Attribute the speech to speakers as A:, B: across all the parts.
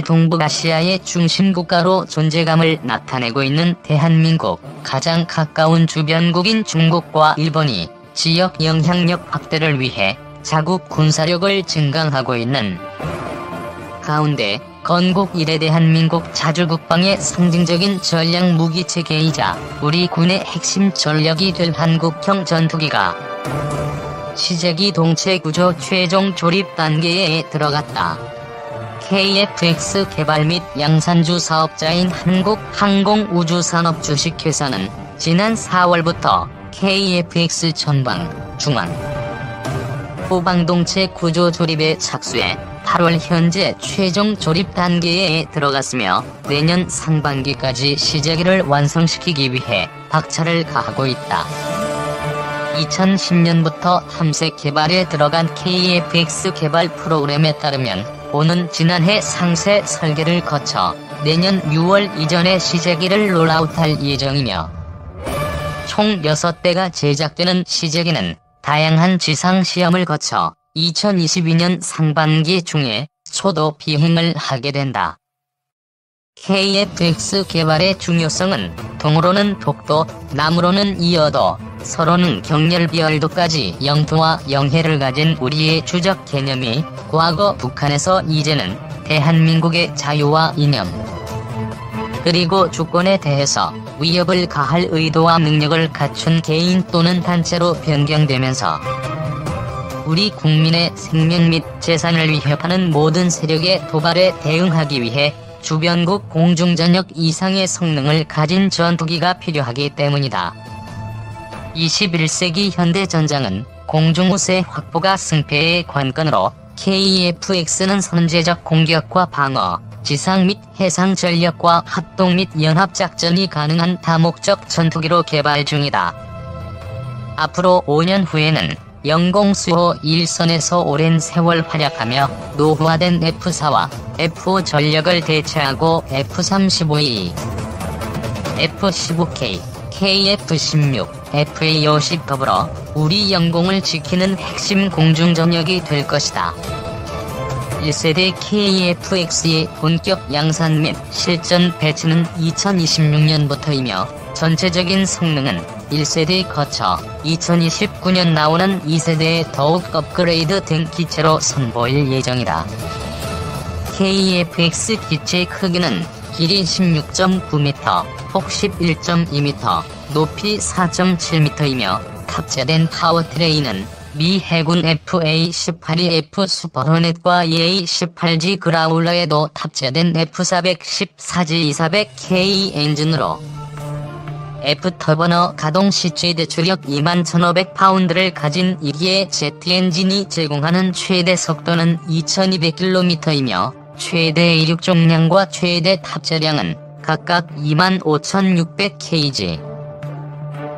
A: 동북아시아의 중심국가로 존재감을 나타내고 있는 대한민국, 가장 가까운 주변국인 중국과 일본이 지역 영향력 확대를 위해 자국 군사력을 증강하고 있는 가운데 건국 이래 대한민국 자주국방의 상징적인 전략 무기체계이자 우리 군의 핵심 전력이 될 한국형 전투기가 시제기 동체 구조 최종 조립 단계에 들어갔다. KF-X 개발 및 양산주 사업자인 한국항공우주산업 주식회사는 지난 4월부터 KF-X 전방, 중앙, 후방동체 구조 조립에 착수해 8월 현재 최종 조립 단계에 들어갔으며 내년 상반기까지 시제기를 완성시키기 위해 박차를 가하고 있다. 2010년부터 탐색 개발에 들어간 KF-X 개발 프로그램에 따르면 오는 지난해 상세 설계를 거쳐 내년 6월 이전에 시제기를 롤아웃할 예정이며 총 6대가 제작되는 시제기는 다양한 지상 시험을 거쳐 2022년 상반기 중에 초도 비행을 하게 된다. KF-X 개발의 중요성은 동으로는 독도, 남으로는 이어도, 서로는 경렬비열도까지 영토와 영해를 가진 우리의 주적 개념이 과거 북한에서 이제는 대한민국의 자유와 이념, 그리고 주권에 대해서 위협을 가할 의도와 능력을 갖춘 개인 또는 단체로 변경되면서 우리 국민의 생명 및 재산을 위협하는 모든 세력의 도발에 대응하기 위해 주변국 공중전력 이상의 성능을 가진 전투기가 필요하기 때문이다. 21세기 현대전장은 공중우세 확보가 승패의 관건으로 KF-X는 선제적 공격과 방어, 지상 및 해상 전력과 합동 및 연합작전이 가능한 다목적 전투기로 개발 중이다. 앞으로 5년 후에는 영공수호 일선에서 오랜 세월 활약하며 노후화된 F4와 F5 전력을 대체하고 F-35E, F-15K, KF-16, FA-50 더불어 우리 영공을 지키는 핵심 공중전력이 될 것이다. 1세대 KF-X의 본격 양산 및 실전 배치는 2026년부터이며 전체적인 성능은 1세대 거쳐 2029년 나오는 2세대에 더욱 업그레이드된 기체로 선보일 예정이다. KF-X 기체 크기는 길이 16.9m, 폭 11.2m, 높이 4.7m이며 탑재된 파워트레인은 미 해군 FA-18E F 슈퍼호넷과 EA-18G 그라울러에도 탑재된 F414G 200K 엔진으로 F터버너 가동시 최대 추력 21,500파운드를 가진 2기의 제트 엔진이 제공하는 최대 속도는 2200km이며 최대 이륙重量과 최대 탑재량은 각각 25,600kg,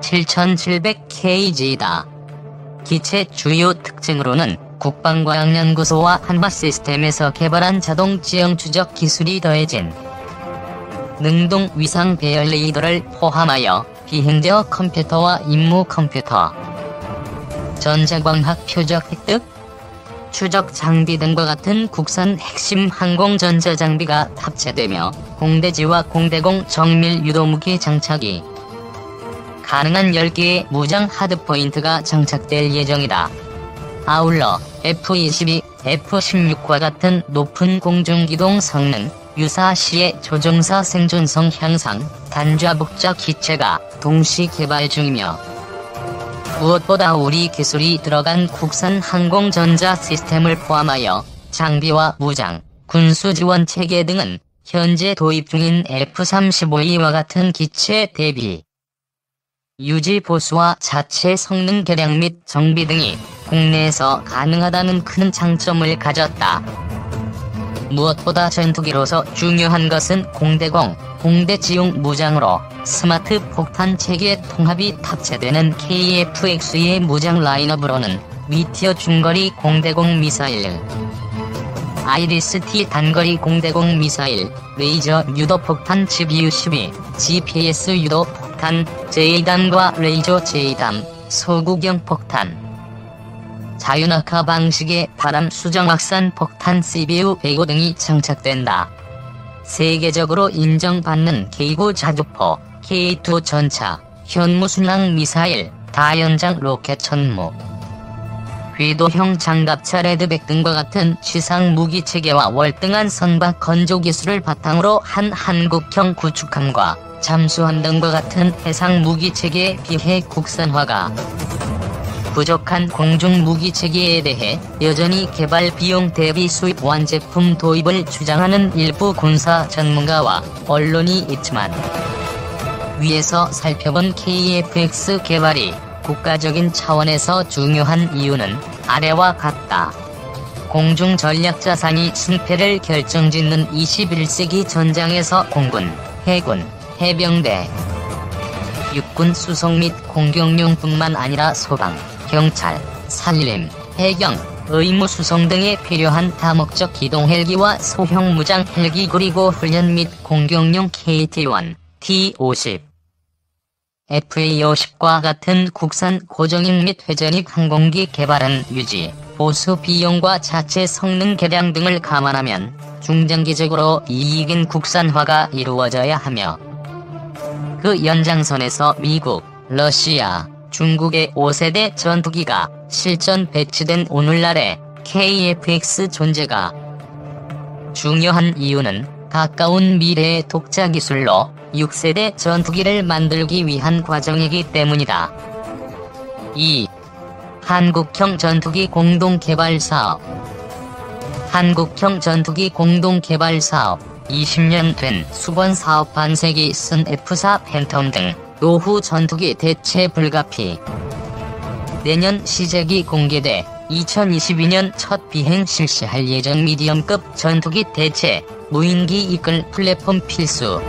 A: 7,700kg이다. 기체 주요 특징으로는 국방과학연구소와 한화시스템에서 개발한 자동 지형 추적 기술이 더해진 능동 위상 배열 레이더를 포함하여 비행제어 컴퓨터와 임무 컴퓨터, 전자광학 표적 획득, 추적 장비 등과 같은 국산 핵심 항공 전자 장비가 탑재되며 공대지와 공대공 정밀 유도무기 장착이 가능한 10개의 무장 하드포인트가 장착될 예정이다. 아울러 F-22, F-16과 같은 높은 공중기동 성능, 유사시의 조종사 생존성 향상, 단좌복자 기체가 동시 개발 중이며 무엇보다 우리 기술이 들어간 국산 항공전자 시스템을 포함하여 장비와 무장, 군수지원 체계 등은 현재 도입 중인 F-35E와 같은 기체 대비 유지 보수와 자체 성능 개량 및 정비 등이 국내에서 가능하다는 큰 장점을 가졌다. 무엇보다 전투기로서 중요한 것은 공대공, 공대지용 무장으로 스마트 폭탄 체계 통합이 탑재되는 KF-X의 무장 라인업으로는 미티어 중거리 공대공 미사일, 아이리스-T 단거리 공대공 미사일, 레이저 유도 폭탄 GBU-12, GPS 유도 폭탄, 제이담과 레이저 제이담, 소구경 폭탄, 자유낙하 방식의 바람 수정 확산 폭탄 CBU-105 등이 장착된다. 세계적으로 인정받는 K9 자주포, K2 전차, 현무순항 미사일, 다연장 로켓 천무, 궤도형 장갑차 레드백 등과 같은 지상 무기체계와 월등한 선박 건조 기술을 바탕으로 한 한국형 구축함과 잠수함 등과 같은 해상 무기체계에 비해 국산화가 부족한 공중 무기체계에 대해 여전히 개발 비용 대비 수입 완제품 도입을 주장하는 일부 군사 전문가와 언론이 있지만, 위에서 살펴본 KF-X 개발이 국가적인 차원에서 중요한 이유는 아래와 같다. 공중 전략 자산이 승패를 결정짓는 21세기 전장에서 공군, 해군, 해병대, 육군 수송 및 공격용뿐만 아니라 소방, 경찰, 산림, 해경, 의무 수송 등에 필요한 다목적 기동 헬기와 소형 무장 헬기 그리고 훈련 및 공격용 KT-1, T-50, FA-50과 같은 국산 고정익 및 회전익 항공기 개발은 유지, 보수 비용과 자체 성능 개량 등을 감안하면 중장기적으로 이익인 국산화가 이루어져야 하며, 그 연장선에서 미국, 러시아, 중국의 5세대 전투기가 실전 배치된 오늘날의 KF-X 존재가 중요한 이유는 가까운 미래의 독자 기술로 6세대 전투기를 만들기 위한 과정이기 때문이다. 2. 한국형 전투기 공동개발 사업. 한국형 전투기 공동개발 사업. 20년 된 수번 사업 반세기 쓴 F4 팬텀 등 노후 전투기 대체 불가피. 내년 시제기 공개돼 2022년 첫 비행 실시할 예정 미디엄급 전투기 대체 무인기 이끌 플랫폼 필수.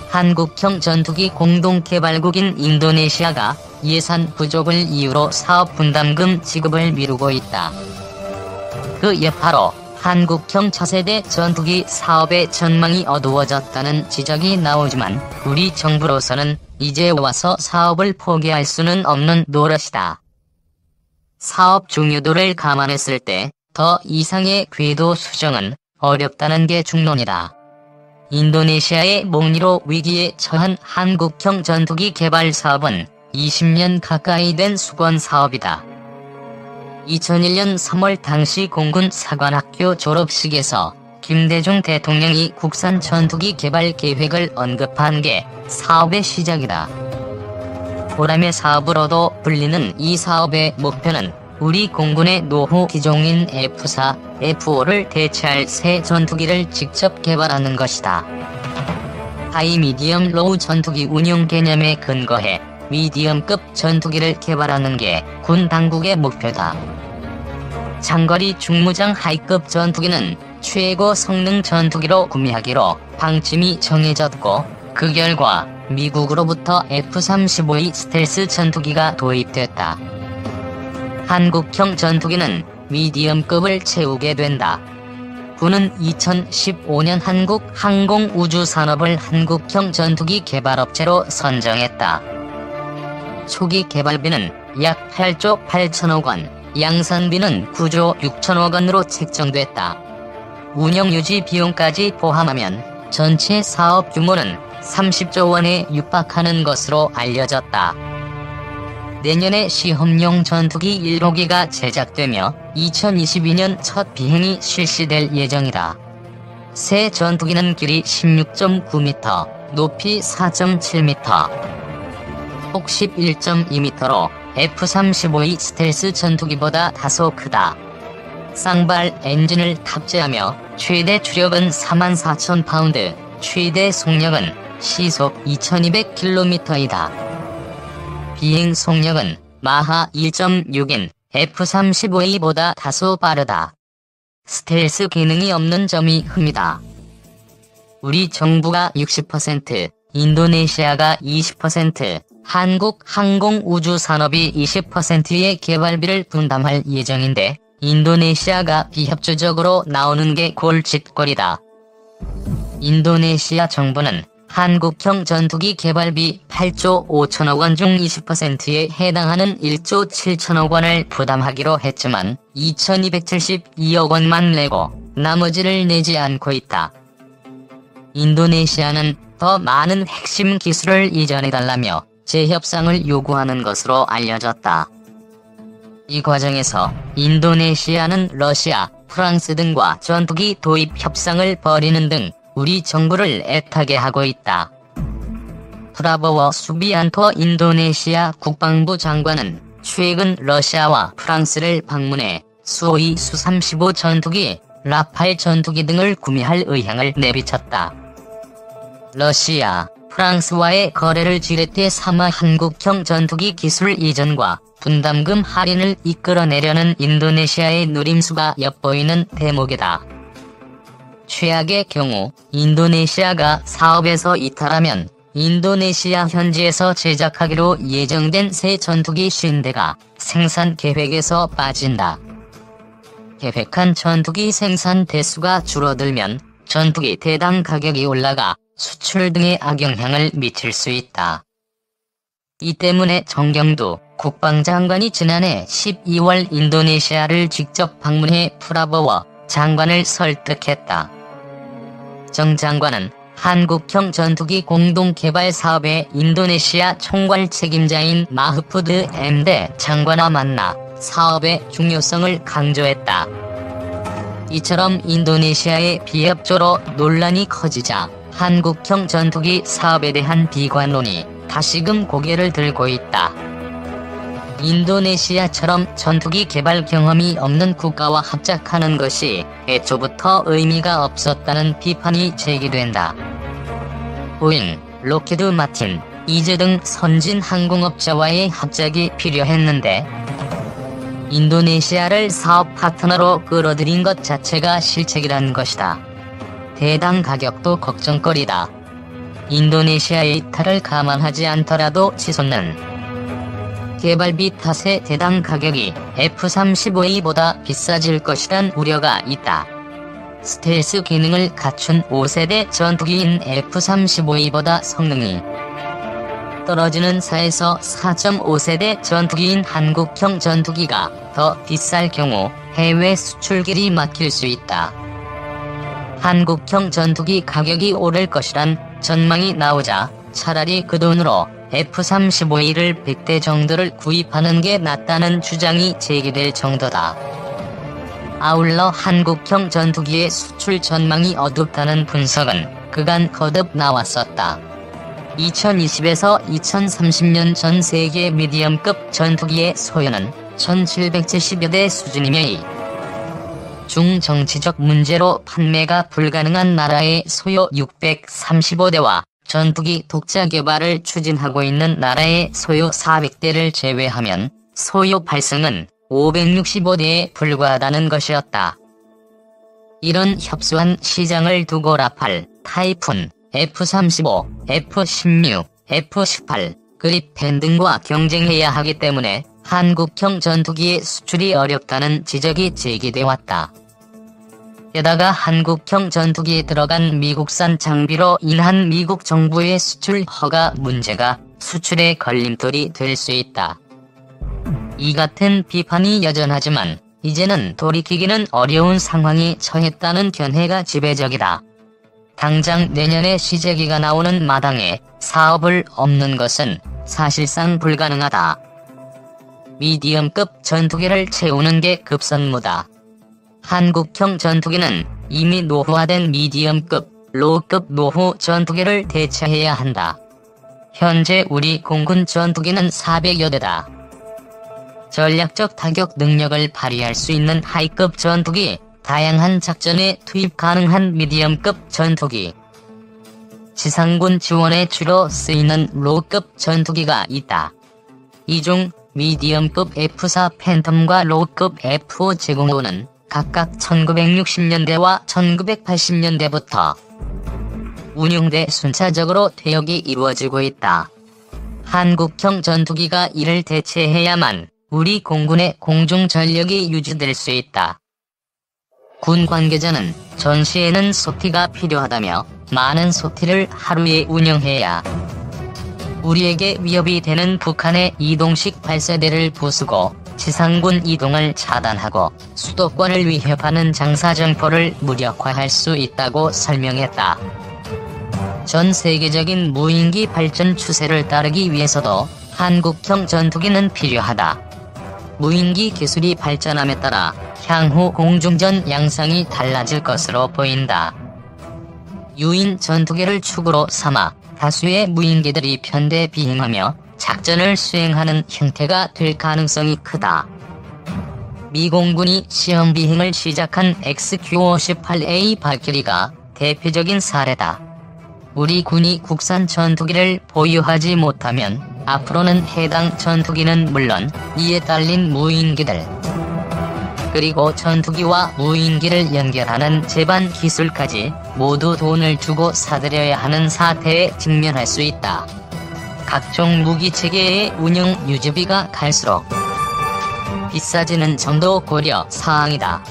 A: 한국형 전투기 공동개발국인 인도네시아가 예산 부족을 이유로 사업 분담금 지급을 미루고 있다. 그 여파로 한국형 차세대 전투기 사업의 전망이 어두워졌다는 지적이 나오지만 우리 정부로서는 이제 와서 사업을 포기할 수는 없는 노릇이다. 사업 중요도를 감안했을 때 더 이상의 궤도 수정은 어렵다는 게 중론이다. 인도네시아의 목리로 위기에 처한 한국형 전투기 개발 사업은 20년 가까이 된 수건 사업이다. 2001년 3월 당시 공군 사관학교 졸업식에서 김대중 대통령이 국산 전투기 개발 계획을 언급한 게 사업의 시작이다. 보람의 사업으로도 불리는 이 사업의 목표는 우리 공군의 노후 기종인 F4, F5를 대체할 새 전투기를 직접 개발하는 것이다. 하이 미디엄 로우 전투기 운용 개념에 근거해 미디엄급 전투기를 개발하는 게 군 당국의 목표다. 장거리 중무장 하이급 전투기는 최고 성능 전투기로 구매하기로 방침이 정해졌고, 그 결과 미국으로부터 F-35E 스텔스 전투기가 도입됐다. 한국형 전투기는 미디엄급을 채우게 된다. 군은 2015년 한국 항공우주산업을 한국형 전투기 개발업체로 선정했다. 초기 개발비는 약 8조 8천억 원, 양산비는 9조 6천억 원으로 책정됐다. 운영 유지 비용까지 포함하면 전체 사업 규모는 30조 원에 육박하는 것으로 알려졌다. 내년에 시험용 전투기 1호기가 제작되며 2022년 첫 비행이 실시될 예정이다. 새 전투기는 길이 16.9m, 높이 4.7m, 폭 11.2m로 F-35E 스텔스 전투기보다 다소 크다. 쌍발 엔진을 탑재하며 최대 추력은 44,000파운드, 최대 속력은 시속 2200km이다. 비행 속력은 마하 1.6인 F-35E보다 다소 빠르다. 스텔스 기능이 없는 점이 흠이다. 우리 정부가 60%, 인도네시아가 20%, 한국 항공우주산업이 20%의 개발비를 분담할 예정인데 인도네시아가 비협조적으로 나오는 게 골칫거리다. 인도네시아 정부는 한국형 전투기 개발비 8조 5천억 원 중 20%에 해당하는 1조 7천억 원을 부담하기로 했지만 2,272억 원만 내고 나머지를 내지 않고 있다. 인도네시아는 더 많은 핵심 기술을 이전해달라며 재협상을 요구하는 것으로 알려졌다. 이 과정에서 인도네시아는 러시아, 프랑스 등과 전투기 도입 협상을 벌이는 등 우리 정부를 애타게 하고 있다. 프라보워 수비안토 인도네시아 국방부 장관은 최근 러시아와 프랑스를 방문해 수호이 수-35 전투기, 라팔 전투기 등을 구매할 의향을 내비쳤다. 러시아, 프랑스와의 거래를 지렛대 삼아 한국형 전투기 기술 이전과 분담금 할인을 이끌어내려는 인도네시아의 노림수가 엿보이는 대목이다. 최악의 경우 인도네시아가 사업에서 이탈하면 인도네시아 현지에서 제작하기로 예정된 새 전투기 50대가 생산 계획에서 빠진다. 계획한 전투기 생산 대수가 줄어들면 전투기 대당 가격이 올라가 수출 등에 악영향을 미칠 수 있다. 이 때문에 정경두 국방장관이 지난해 12월 인도네시아를 직접 방문해 프라보워 장관을 설득했다. 정 장관은 한국형 전투기 공동개발 사업의 인도네시아 총괄 책임자인 마흐푸드 MD 장관과 만나 사업의 중요성을 강조했다. 이처럼 인도네시아의 비협조로 논란이 커지자 한국형 전투기 사업에 대한 비관론이 다시금 고개를 들고 있다. 인도네시아처럼 전투기 개발 경험이 없는 국가와 합작하는 것이 애초부터 의미가 없었다는 비판이 제기된다. 보잉, 록히드 마틴, 이즈 등 선진 항공업자와의 합작이 필요했는데 인도네시아를 사업 파트너로 끌어들인 것 자체가 실책이란 것이다. 대당 가격도 걱정거리다. 인도네시아의 이탈을 감안하지 않더라도 치솟는 개발비 탓에 대당 가격이 F-35A보다 비싸질 것이란 우려가 있다. 스텔스 기능을 갖춘 5세대 전투기인 F-35A보다 성능이 떨어지는 4에서 4.5세대 전투기인 한국형 전투기가 더 비쌀 경우 해외 수출길이 막힐 수 있다. 한국형 전투기 가격이 오를 것이란 전망이 나오자 차라리 그 돈으로 F-35A를 100대 정도를 구입하는 게 낫다는 주장이 제기될 정도다. 아울러 한국형 전투기의 수출 전망이 어둡다는 분석은 그간 거듭 나왔었다. 2020에서 2030년 전 세계 미디엄급 전투기의 소요는 1770여 대 수준이며 이 중 정치적 문제로 판매가 불가능한 나라의 소요 635대와 전투기 독자 개발을 추진하고 있는 나라의 소요 400대를 제외하면 소요 발생은 565대에 불과하다는 것이었다. 이런 협소한 시장을 두고 라팔, 타이푼, F-35, F-16, F-18, 그리펜 등과 경쟁해야 하기 때문에 한국형 전투기의 수출이 어렵다는 지적이 제기돼 왔다. 게다가 한국형 전투기에 들어간 미국산 장비로 인한 미국 정부의 수출 허가 문제가 수출의 걸림돌이 될 수 있다. 이 같은 비판이 여전하지만 이제는 돌이키기는 어려운 상황에 처했다는 견해가 지배적이다. 당장 내년에 시제기가 나오는 마당에 사업을 엎는 것은 사실상 불가능하다. 미디엄급 전투기를 채우는 게 급선무다. 한국형 전투기는 이미 노후화된 미디엄급, 로우급 노후 전투기를 대체해야 한다. 현재 우리 공군 전투기는 400여 대다. 전략적 타격 능력을 발휘할 수 있는 하이급 전투기, 다양한 작전에 투입 가능한 미디엄급 전투기, 지상군 지원에 주로 쓰이는 로우급 전투기가 있다. 이 중 미디엄급 F-4 팬텀과 로우급 F-5 제공호는 각각 1960년대와 1980년대부터 운용돼 순차적으로 퇴역이 이루어지고 있다. 한국형 전투기가 이를 대체해야만 우리 공군의 공중 전력이 유지될 수 있다. 군 관계자는 전시에는 소티가 필요하다며 많은 소티를 하루에 운영해야 우리에게 위협이 되는 북한의 이동식 발사대를 부수고 지상군 이동을 차단하고 수도권을 위협하는 장사정포를 무력화할 수 있다고 설명했다. 전 세계적인 무인기 발전 추세를 따르기 위해서도 한국형 전투기는 필요하다. 무인기 기술이 발전함에 따라 향후 공중전 양상이 달라질 것으로 보인다. 유인 전투기를 축으로 삼아 다수의 무인기들이 편대 비행하며 작전을 수행하는 형태가 될 가능성이 크다. 미 공군이 시험 비행을 시작한 XQ-58A 발키리가 대표적인 사례다. 우리 군이 국산 전투기를 보유하지 못하면 앞으로는 해당 전투기는 물론 이에 딸린 무인기들, 그리고 전투기와 무인기를 연결하는 제반 기술까지 모두 돈을 주고 사들여야 하는 사태에 직면할 수 있다. 각종 무기체계의 운영 유지비가 갈수록 비싸지는 점도 고려 사항이다.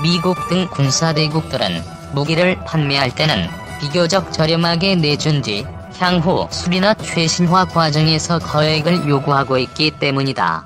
A: 미국 등 군사대국들은 무기를 판매할 때는 비교적 저렴하게 내준 뒤 향후 수리나 최신화 과정에서 거액을 요구하고 있기 때문이다.